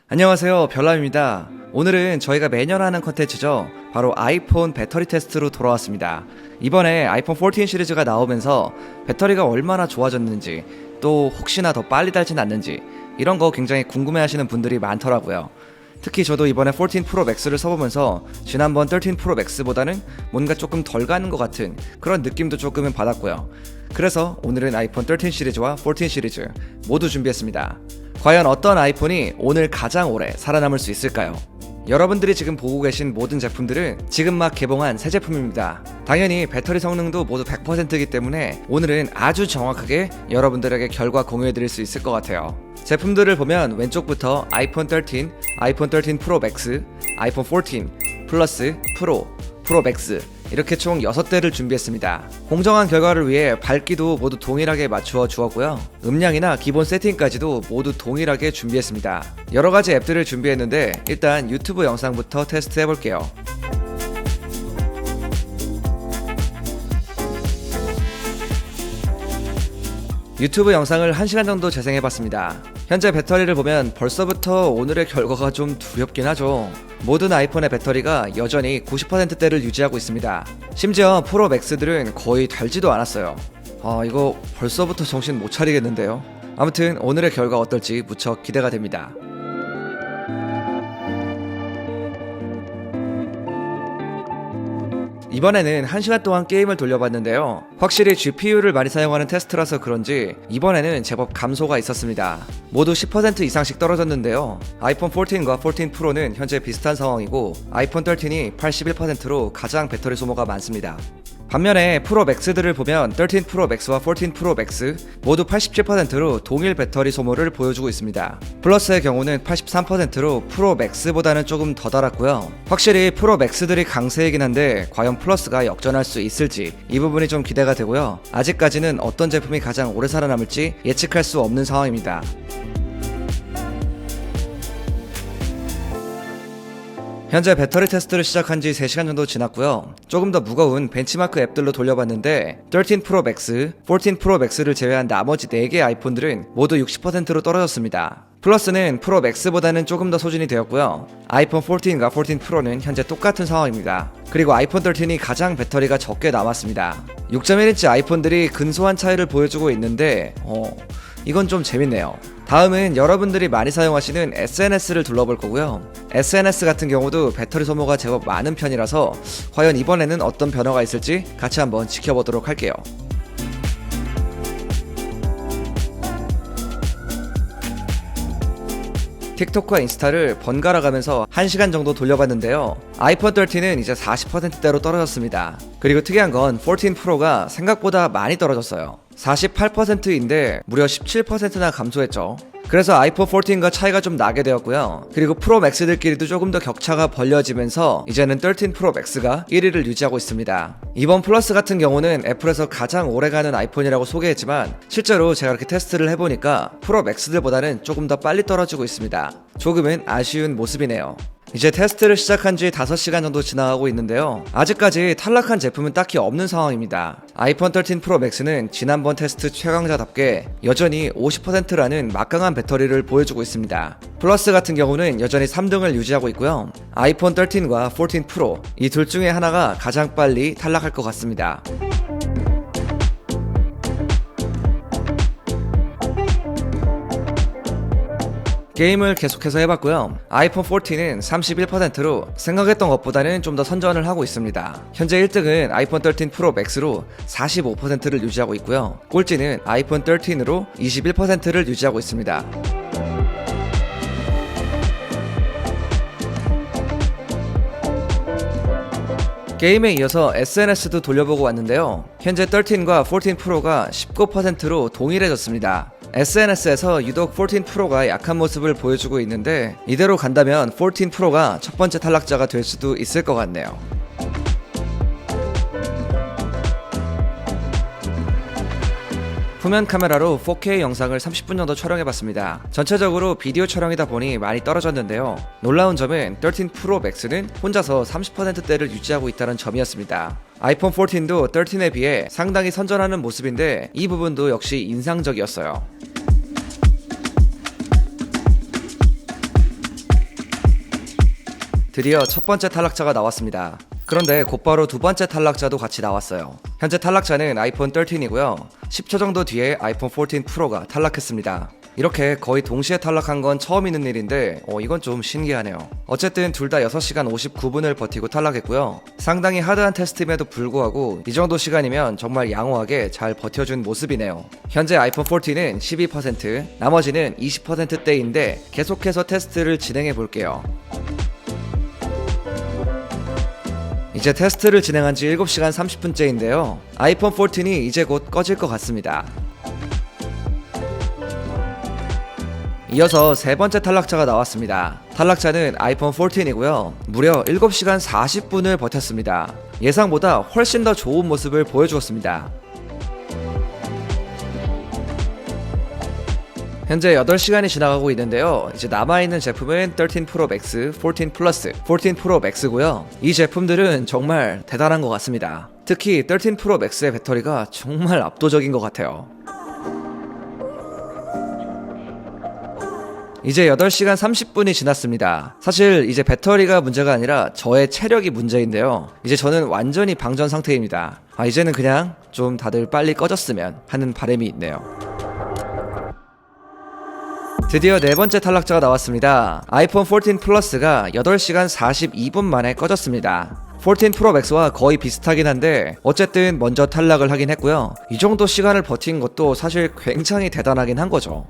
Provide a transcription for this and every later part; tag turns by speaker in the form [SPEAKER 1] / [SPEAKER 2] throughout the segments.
[SPEAKER 1] 안녕하세요, 별남입니다. 오늘은 저희가 매년 하는 컨텐츠죠. 바로 아이폰 배터리 테스트로 돌아왔습니다. 이번에 아이폰 14 시리즈가 나오면서 배터리가 얼마나 좋아졌는지, 또 혹시나 더 빨리 닳진 않는지 이런 거 굉장히 궁금해 하시는 분들이 많더라고요. 특히 저도 이번에 14 프로 맥스를 써보면서 지난번 13 프로 맥스보다는 뭔가 조금 덜 가는 것 같은 그런 느낌도 조금은 받았고요. 그래서 오늘은 아이폰 13 시리즈와 14 시리즈 모두 준비했습니다. 과연 어떤 아이폰이 오늘 가장 오래 살아남을 수 있을까요? 여러분들이 지금 보고 계신 모든 제품들은 지금 막 개봉한 새 제품입니다. 당연히 배터리 성능도 모두 100%이기 때문에 오늘은 아주 정확하게 여러분들에게 결과 공유해드릴 수 있을 것 같아요. 제품들을 보면 왼쪽부터 아이폰 13, 아이폰 13 프로 맥스, 아이폰 14, 플러스, 프로 맥스 이렇게 총 6대를 준비했습니다. 공정한 결과를 위해 밝기도 모두 동일하게 맞추어 주었고요. 음량이나 기본 세팅까지도 모두 동일하게 준비했습니다. 여러가지 앱들을 준비했는데 일단 유튜브 영상부터 테스트 해볼게요. 유튜브 영상을 1시간 정도 재생해봤습니다. 현재 배터리를 보면 벌써부터 오늘의 결과가 좀 두렵긴 하죠. 모든 아이폰의 배터리가 여전히 90%대를 유지하고 있습니다. 심지어 프로 맥스들은 거의 닳지도 않았어요. 이거 벌써부터 정신 못 차리겠는데요. 아무튼 오늘의 결과 어떨지 무척 기대가 됩니다. 이번에는 1시간 동안 게임을 돌려봤는데요. 확실히 GPU를 많이 사용하는 테스트라서 그런지 이번에는 제법 감소가 있었습니다. 모두 10% 이상씩 떨어졌는데요. 아이폰 14과 14 프로는 현재 비슷한 상황이고 아이폰 13이 81%로 가장 배터리 소모가 많습니다. 반면에 프로 맥스들을 보면 13 프로 맥스와 14 프로 맥스 모두 87%로 동일 배터리 소모를 보여주고 있습니다. 플러스의 경우는 83%로 프로 맥스보다는 조금 더 달았고요. 확실히 프로 맥스들이 강세이긴 한데 과연 플러스가 역전할 수 있을지 이 부분이 좀 기대가 되고요. 아직까지는 어떤 제품이 가장 오래 살아남을지 예측할 수 없는 상황입니다. 현재 배터리 테스트를 시작한 지 3시간 정도 지났고요. 조금 더 무거운 벤치마크 앱들로 돌려봤는데 13 프로 맥스, 14 프로 맥스를 제외한 나머지 4개 아이폰들은 모두 60%로 떨어졌습니다. 플러스는 프로 맥스보다는 조금 더 소진이 되었고요. 아이폰 14과 14 프로는 현재 똑같은 상황입니다. 그리고 아이폰 13이 가장 배터리가 적게 남았습니다. 6.1인치 아이폰들이 근소한 차이를 보여주고 있는데 이건 좀 재밌네요. 다음은 여러분들이 많이 사용하시는 SNS를 둘러볼 거고요. SNS 같은 경우도 배터리 소모가 제법 많은 편이라서 과연 이번에는 어떤 변화가 있을지 같이 한번 지켜보도록 할게요. 틱톡과 인스타를 번갈아 가면서 1시간 정도 돌려봤는데요. 아이폰 13은 이제 40%대로 떨어졌습니다. 그리고 특이한 건 14 프로가 생각보다 많이 떨어졌어요. 48%인데 무려 17%나 감소했죠. 그래서 아이폰 14과 차이가 좀 나게 되었고요. 그리고 프로 맥스들끼리도 조금 더 격차가 벌려지면서 이제는 13 프로 맥스가 1위를 유지하고 있습니다. 이번 플러스 같은 경우는 애플에서 가장 오래가는 아이폰이라고 소개했지만 실제로 제가 이렇게 테스트를 해보니까 프로 맥스들보다는 조금 더 빨리 떨어지고 있습니다. 조금은 아쉬운 모습이네요. 이제 테스트를 시작한 지 5시간 정도 지나가고 있는데요. 아직까지 탈락한 제품은 딱히 없는 상황입니다. 아이폰 13 프로 맥스는 지난번 테스트 최강자답게 여전히 50%라는 막강한 배터리를 보여주고 있습니다. 플러스 같은 경우는 여전히 3등을 유지하고 있고요. 아이폰 13과 14 프로 이 둘 중에 하나가 가장 빨리 탈락할 것 같습니다. 게임을 계속해서 해봤고요. 아이폰 14는 31%로 생각했던 것보다는 좀 더 선전을 하고 있습니다. 현재 1등은 아이폰 13 프로 맥스로 45%를 유지하고 있고요. 꼴찌는 아이폰 13으로 21%를 유지하고 있습니다. 게임에 이어서 SNS도 돌려보고 왔는데요. 현재 13과 14 프로가 19%로 동일해졌습니다. SNS에서 유독 14 프로가 약한 모습을 보여주고 있는데 이대로 간다면 14 프로가 첫 번째 탈락자가 될 수도 있을 것 같네요. 후면 카메라로 4K 영상을 30분 정도 촬영해봤습니다. 전체적으로 비디오 촬영이다 보니 많이 떨어졌는데요. 놀라운 점은 13 프로 맥스는 혼자서 30%대를 유지하고 있다는 점이었습니다. 아이폰 14도 13에 비해 상당히 선전하는 모습인데, 이 부분도 역시 인상적이었어요. 드디어 첫 번째 탈락자가 나왔습니다. 그런데 곧바로 두 번째 탈락자도 같이 나왔어요. 현재 탈락자는 아이폰 13이고요. 10초 정도 뒤에 아이폰 14 프로가 탈락했습니다. 이렇게 거의 동시에 탈락한 건 처음 있는 일인데 이건 좀 신기하네요. 어쨌든 둘 다 6시간 59분을 버티고 탈락했고요. 상당히 하드한 테스트임에도 불구하고 이 정도 시간이면 정말 양호하게 잘 버텨준 모습이네요. 현재 아이폰 14는 12%, 나머지는 20%대인데 계속해서 테스트를 진행해 볼게요. 이제 테스트를 진행한 지 7시간 30분째인데요. 아이폰 14이 이제 곧 꺼질 것 같습니다. 이어서 세 번째 탈락자가 나왔습니다. 탈락자는 아이폰 14이고요. 무려 7시간 40분을 버텼습니다. 예상보다 훨씬 더 좋은 모습을 보여주었습니다. 현재 8시간이 지나가고 있는데요. 이제 남아있는 제품은 13 프로 맥스, 14 플러스, 14 프로 맥스고요. 이 제품들은 정말 대단한 것 같습니다. 특히 13 프로 맥스의 배터리가 정말 압도적인 것 같아요. 이제 8시간 30분이 지났습니다. 사실 이제 배터리가 문제가 아니라 저의 체력이 문제인데요. 이제 저는 완전히 방전 상태입니다. 이제는 그냥 좀 다들 빨리 꺼졌으면 하는 바람이 있네요. 드디어 네 번째 탈락자가 나왔습니다. 아이폰 14 플러스가 8시간 42분 만에 꺼졌습니다. 14 프로 맥스와 거의 비슷하긴 한데 어쨌든 먼저 탈락을 하긴 했고요. 이 정도 시간을 버틴 것도 사실 굉장히 대단하긴 한 거죠.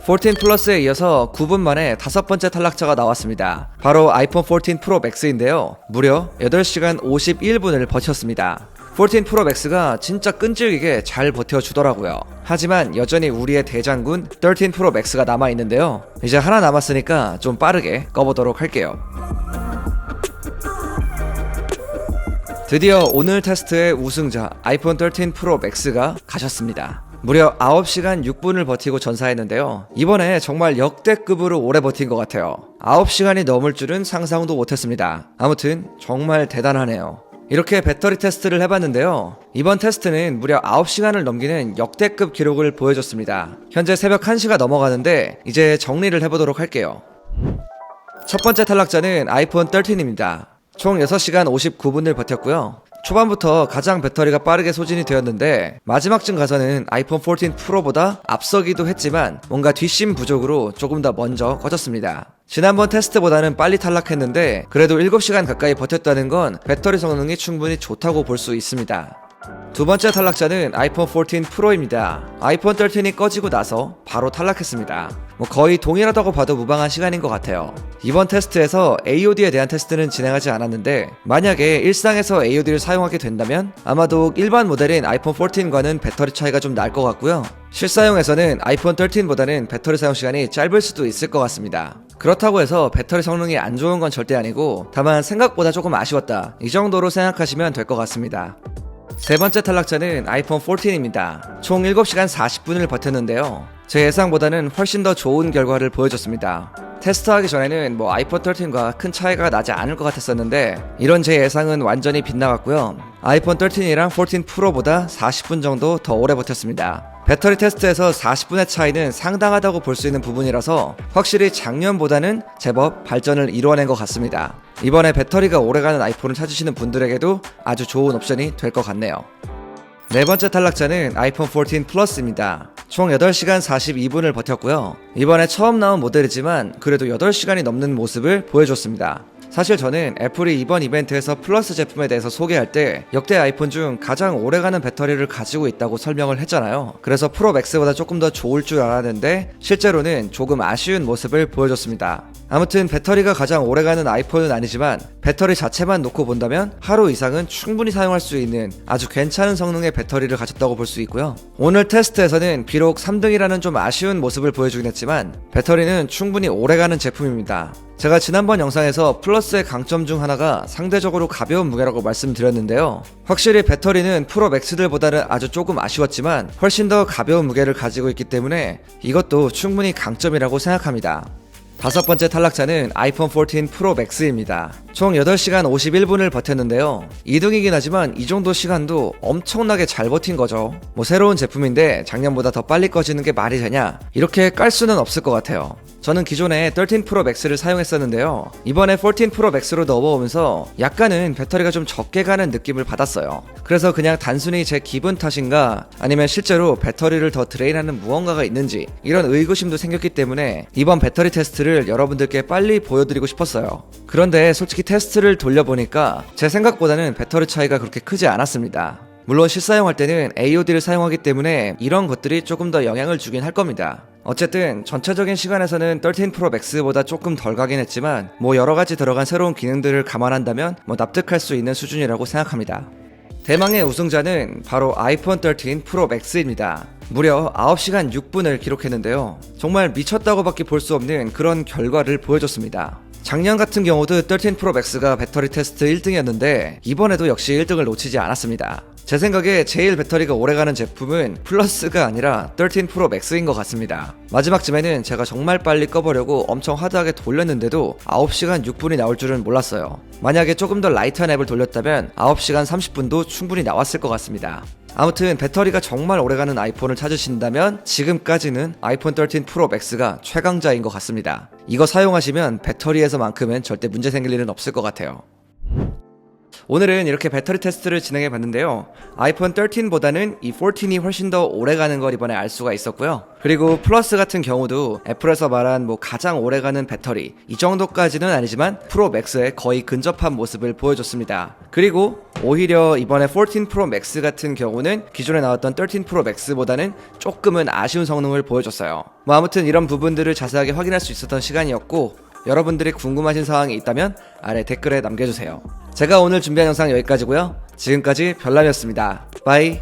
[SPEAKER 1] 14 플러스에 이어서 9분 만에 다섯 번째 탈락자가 나왔습니다. 바로 아이폰 14 프로 맥스인데요. 무려 8시간 51분을 버텼습니다. 14 프로 맥스가 진짜 끈질기게 잘 버텨주더라고요. 하지만 여전히 우리의 대장군 13 프로 맥스가 남아있는데요. 이제 하나 남았으니까 좀 빠르게 꺼보도록 할게요. 드디어 오늘 테스트의 우승자 아이폰 13 프로 맥스가 가셨습니다. 무려 9시간 6분을 버티고 전사했는데요. 이번에 정말 역대급으로 오래 버틴 것 같아요. 9시간이 넘을 줄은 상상도 못했습니다. 아무튼 정말 대단하네요. 이렇게 배터리 테스트를 해봤는데요. 이번 테스트는 무려 9시간을 넘기는 역대급 기록을 보여줬습니다. 현재 새벽 1시가 넘어가는데 이제 정리를 해보도록 할게요. 첫 번째 탈락자는 아이폰 13입니다. 총 6시간 59분을 버텼고요. 초반부터 가장 배터리가 빠르게 소진이 되었는데 마지막쯤 가서는 아이폰 14 프로보다 앞서기도 했지만 뭔가 뒷심 부족으로 조금 더 먼저 꺼졌습니다. 지난번 테스트보다는 빨리 탈락했는데 그래도 7시간 가까이 버텼다는 건 배터리 성능이 충분히 좋다고 볼 수 있습니다. 두 번째 탈락자는 아이폰 14 프로입니다. 아이폰 13이 꺼지고 나서 바로 탈락했습니다. 거의 동일하다고 봐도 무방한 시간인 것 같아요. 이번 테스트에서 AOD에 대한 테스트는 진행하지 않았는데 만약에 일상에서 AOD를 사용하게 된다면 아마도 일반 모델인 아이폰 14과는 배터리 차이가 좀 날 것 같고요. 실사용에서는 아이폰 13보다는 배터리 사용 시간이 짧을 수도 있을 것 같습니다. 그렇다고 해서 배터리 성능이 안 좋은 건 절대 아니고 다만 생각보다 조금 아쉬웠다, 이 정도로 생각하시면 될 것 같습니다. 세 번째 탈락자는 아이폰 14입니다. 총 7시간 40분을 버텼는데요. 제 예상보다는 훨씬 더 좋은 결과를 보여줬습니다. 테스트하기 전에는 아이폰 13과 큰 차이가 나지 않을 것 같았었는데 이런 제 예상은 완전히 빗나갔고요. 아이폰 13이랑 14 프로보다 40분 정도 더 오래 버텼습니다. 배터리 테스트에서 40분의 차이는 상당하다고 볼 수 있는 부분이라서 확실히 작년보다는 제법 발전을 이루어낸 것 같습니다. 이번에 배터리가 오래가는 아이폰을 찾으시는 분들에게도 아주 좋은 옵션이 될 것 같네요. 네 번째 탈락자는 아이폰 14 플러스입니다. 총 8시간 42분을 버텼고요. 이번에 처음 나온 모델이지만 그래도 8시간이 넘는 모습을 보여줬습니다. 사실 저는 애플이 이번 이벤트에서 플러스 제품에 대해서 소개할 때 역대 아이폰 중 가장 오래가는 배터리를 가지고 있다고 설명을 했잖아요. 그래서 프로 맥스보다 조금 더 좋을 줄 알았는데 실제로는 조금 아쉬운 모습을 보여줬습니다. 아무튼 배터리가 가장 오래가는 아이폰은 아니지만 배터리 자체만 놓고 본다면 하루 이상은 충분히 사용할 수 있는 아주 괜찮은 성능의 배터리를 가졌다고 볼 수 있고요. 오늘 테스트에서는 비록 3등이라는 좀 아쉬운 모습을 보여주긴 했지만 배터리는 충분히 오래가는 제품입니다. 제가 지난번 영상에서 플러스의 강점 중 하나가 상대적으로 가벼운 무게라고 말씀드렸는데요. 확실히 배터리는 프로 맥스들보다는 아주 조금 아쉬웠지만 훨씬 더 가벼운 무게를 가지고 있기 때문에 이것도 충분히 강점이라고 생각합니다. 다섯 번째 탈락자는 아이폰 14 프로 맥스입니다. 총 8시간 51분을 버텼는데요. 2등이긴 하지만 이 정도 시간도 엄청나게 잘 버틴 거죠. 뭐 새로운 제품인데 작년보다 더 빨리 꺼지는 게 말이 되냐? 이렇게 깔 수는 없을 것 같아요. 저는 기존에 13 프로 맥스를 사용했었는데요. 이번에 14 프로 맥스로 넘어오면서 약간은 배터리가 좀 적게 가는 느낌을 받았어요. 그래서 그냥 단순히 제 기분 탓인가 아니면 실제로 배터리를 더 드레인하는 무언가가 있는지 이런 의구심도 생겼기 때문에 이번 배터리 테스트를 여러분들께 빨리 보여드리고 싶었어요. 그런데 솔직히 테스트를 돌려보니까 제 생각보다는 배터리 차이가 그렇게 크지 않았습니다. 물론 실사용할 때는 AOD를 사용하기 때문에 이런 것들이 조금 더 영향을 주긴 할 겁니다. 어쨌든 전체적인 시간에서는 13 프로 맥스보다 조금 덜 가긴 했지만 뭐 여러가지 들어간 새로운 기능들을 감안한다면 뭐 납득할 수 있는 수준이라고 생각합니다. 대망의 우승자는 바로 아이폰 13 프로 맥스입니다. 무려 9시간 6분을 기록했는데요. 정말 미쳤다고밖에 볼 수 없는 그런 결과를 보여줬습니다. 작년 같은 경우도 13 프로 맥스가 배터리 테스트 1등이었는데 이번에도 역시 1등을 놓치지 않았습니다. 제 생각에 제일 배터리가 오래가는 제품은 플러스가 아니라 13 프로 맥스인 것 같습니다. 마지막쯤에는 제가 정말 빨리 꺼보려고 엄청 하드하게 돌렸는데도 9시간 6분이 나올 줄은 몰랐어요. 만약에 조금 더 라이트한 앱을 돌렸다면 9시간 30분도 충분히 나왔을 것 같습니다. 아무튼 배터리가 정말 오래가는 아이폰을 찾으신다면 지금까지는 아이폰 13 프로 맥스가 최강자인 것 같습니다. 이거 사용하시면 배터리에서만큼은 절대 문제 생길 일은 없을 것 같아요. 오늘은 이렇게 배터리 테스트를 진행해 봤는데요. 아이폰 13보다는 이 14이 훨씬 더 오래가는 걸 이번에 알 수가 있었고요. 그리고 플러스 같은 경우도 애플에서 말한 뭐 가장 오래가는 배터리 이 정도까지는 아니지만 프로 맥스에 거의 근접한 모습을 보여줬습니다. 그리고 오히려 이번에 14 프로 맥스 같은 경우는 기존에 나왔던 13 프로 맥스보다는 조금은 아쉬운 성능을 보여줬어요. 뭐 아무튼 이런 부분들을 자세하게 확인할 수 있었던 시간이었고 여러분들이 궁금하신 사항이 있다면 아래 댓글에 남겨주세요. 제가 오늘 준비한 영상 여기까지고요. 지금까지 별남이었습니다. 바이.